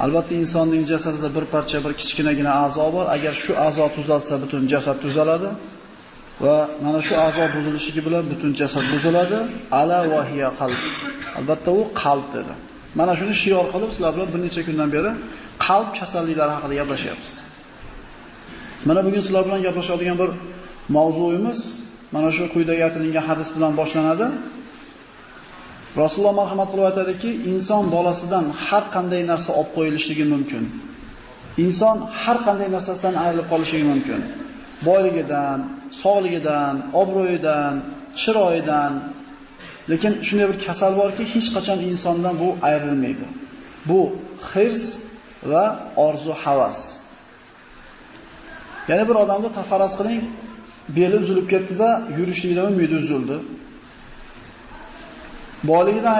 Albatta insonning jasadida bir parcha bir kichkinagina a'zo bor. Agar shu a'zo tuzalsa, butun jasad tuzaladi va mana shu a'zo buzilishligi bilan butun jasad buziladi. Ala va hiya qalb. Albatta u qalb dedi. Mana shuni shior qilib sizlar bilan bir necha kundan beri qalb kasalliklari haqida gaplashyapmiz. Mana bugun sizlar bilan gaplashadigan bir mavzuimiz mana shu quyidagi aytilgan hadis bilan boshlanadi. Rasululloh marhamat qilib aytadiki, inson bolasidan har qanday narsa olib qo'yilishligi mumkin. Inson har qanday narsasidan ayrilib qolishligi mumkin. Boyligidan, sog'ligidan, obro'yidan, chiroyidan. Lekin shunday bir kasal borki, hech qachon insondan bu ayrilmaydi. Bu hirs va orzu havas. Ya'ni bir odamda tafaraz qiling, beli uzilib ketdi-da, yurishligidan umidi uzildi. Boyligidan